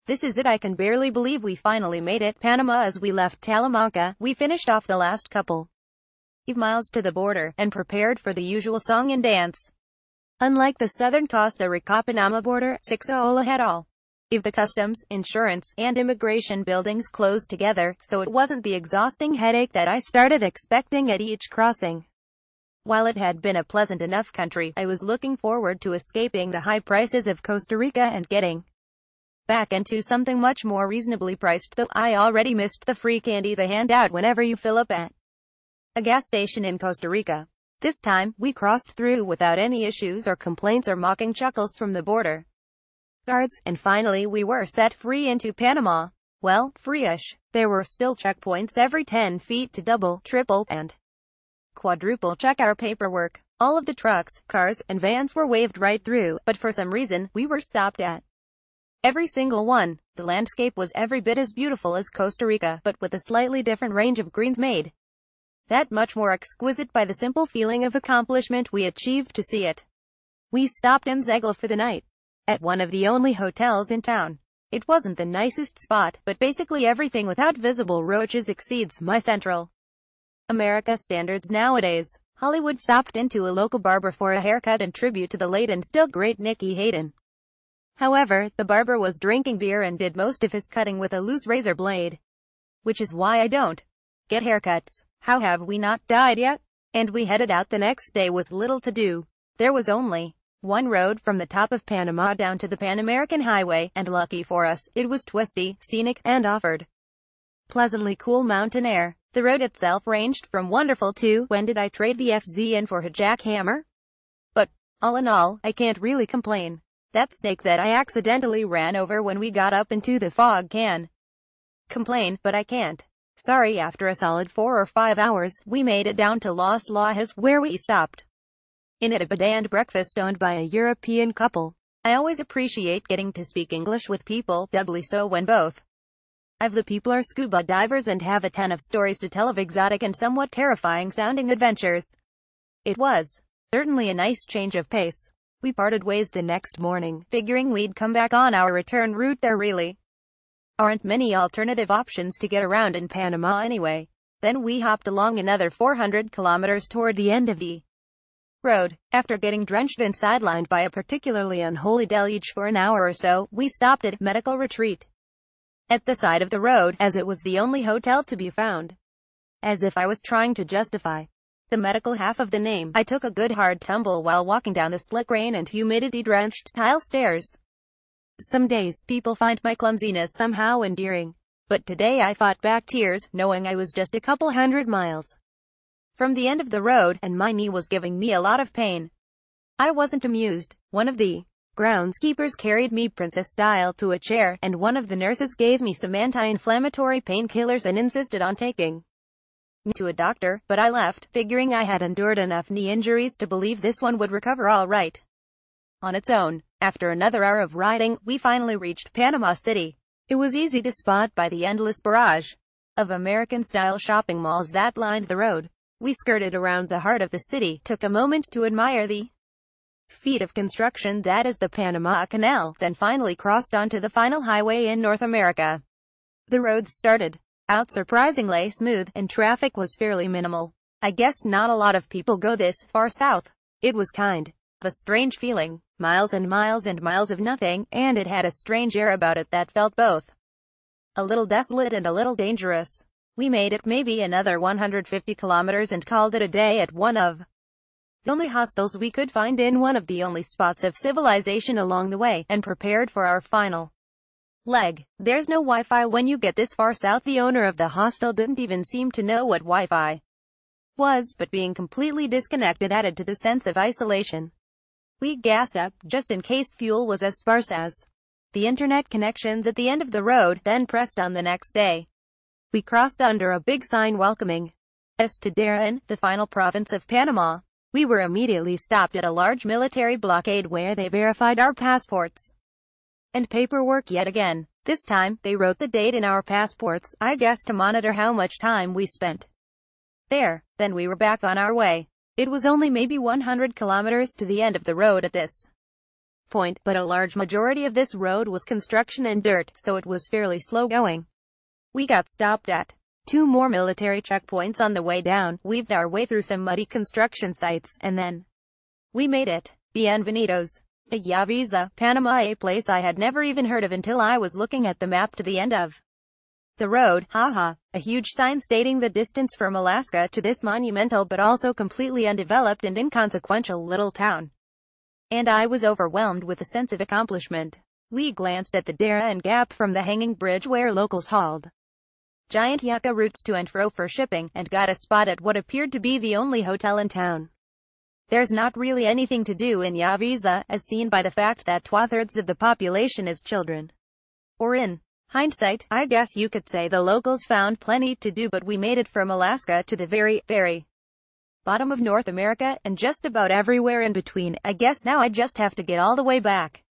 This is it. I can barely believe we finally made it. Panama. As we left Talamanca, we finished off the last couple of miles to the border, and prepared for the usual song and dance. Unlike the southern Costa Rica Panama border, Sixola had all of the customs, insurance, and immigration buildings closed together, so it wasn't the exhausting headache that I started expecting at each crossing. While it had been a pleasant enough country, I was looking forward to escaping the high prices of Costa Rica and getting back into something much more reasonably priced, though I already missed the free candy they hand out whenever you fill up at a gas station in Costa Rica. This time, we crossed through without any issues or complaints or mocking chuckles from the border guards, and finally we were set free into Panama. Well, free-ish. There were still checkpoints every 10 feet to double, triple, and quadruple check our paperwork. All of the trucks, cars, and vans were waved right through, but for some reason, we were stopped at every single one. The landscape was every bit as beautiful as Costa Rica, but with a slightly different range of greens made that much more exquisite by the simple feeling of accomplishment we achieved to see it. We stopped in Zegla for the night, at one of the only hotels in town. It wasn't the nicest spot, but basically everything without visible roaches exceeds my Central America standards nowadays. Hollywood stopped into a local barber for a haircut in tribute to the late and still great Nicky Hayden. However, the barber was drinking beer and did most of his cutting with a loose razor blade. Which is why I don't get haircuts. How have we not died yet? And we headed out the next day with little to do. There was only one road from the top of Panama down to the Pan American Highway, and lucky for us, it was twisty, scenic, and offered pleasantly cool mountain air. The road itself ranged from wonderful to, when did I trade the FZ for a jackhammer? But, all in all, I can't really complain. That snake that I accidentally ran over when we got up into the fog can complain, but I can't. Sorry. After a solid 4 or 5 hours, we made it down to Los Lajas, where we stopped in at a bed and breakfast owned by a European couple. I always appreciate getting to speak English with people, doubly so when both of the people are scuba divers and have a ton of stories to tell of exotic and somewhat terrifying sounding adventures. It was certainly a nice change of pace. We parted ways the next morning, figuring we'd come back on our return route. There really aren't many alternative options to get around in Panama anyway. Then we hopped along another 400 kilometers toward the end of the road. After getting drenched and sidelined by a particularly unholy deluge for an hour or so, we stopped at Medical Retreat at the side of the road, as it was the only hotel to be found. As if I was trying to justify the medical half of the name, I took a good hard tumble while walking down the slick rain and humidity-drenched tile stairs. Some days, people find my clumsiness somehow endearing. But today I fought back tears, knowing I was just a couple hundred miles from the end of the road, and my knee was giving me a lot of pain. I wasn't amused. One of the groundskeepers carried me princess-style to a chair, and one of the nurses gave me some anti-inflammatory painkillers and insisted on taking me to a doctor, but I left, figuring I had endured enough knee injuries to believe this one would recover all right on its own. After another hour of riding, we finally reached Panama City. It was easy to spot by the endless barrage of American-style shopping malls that lined the road. We skirted around the heart of the city, took a moment to admire the feat of construction that is the Panama Canal, then finally crossed onto the final highway in North America. The road started out surprisingly smooth, and traffic was fairly minimal. I guess not a lot of people go this far south. It was kind of a strange feeling. Miles and miles and miles of nothing, and it had a strange air about it that felt both a little desolate and a little dangerous. We made it maybe another 150 kilometers and called it a day at one of the only hostels we could find in one of the only spots of civilization along the way, and prepared for our final leg. There's no Wi-Fi when you get this far south. The owner of the hostel didn't even seem to know what Wi-Fi was, but being completely disconnected added to the sense of isolation. We gassed up, just in case fuel was as sparse as the internet connections at the end of the road, then pressed on the next day. We crossed under a big sign welcoming us to Darién, the final province of Panama. We were immediately stopped at a large military blockade where they verified our passports and paperwork yet again. This time, they wrote the date in our passports, I guess to monitor how much time we spent there. Then we were back on our way. It was only maybe 100 kilometers to the end of the road at this checkpoint, but a large majority of this road was construction and dirt, so it was fairly slow going. We got stopped at 2 more military checkpoints on the way down, weaved our way through some muddy construction sites, and then we made it. Bienvenidos a Yavisa, Panama, a place I had never even heard of until I was looking at the map to the end of the road. Haha. A huge sign stating the distance from Alaska to this monumental but also completely undeveloped and inconsequential little town. And I was overwhelmed with a sense of accomplishment. We glanced at the darién gap from the hanging bridge where locals hauled giant yucca roots to and fro for shipping, and got a spot at what appeared to be the only hotel in town. There's not really anything to do in Yavisa, as seen by the fact that 2/3 of the population is children. Or in hindsight, I guess you could say the locals found plenty to do, but we made it from Alaska to the very, very bottom of North America, and just about everywhere in between. I guess now I just have to get all the way back.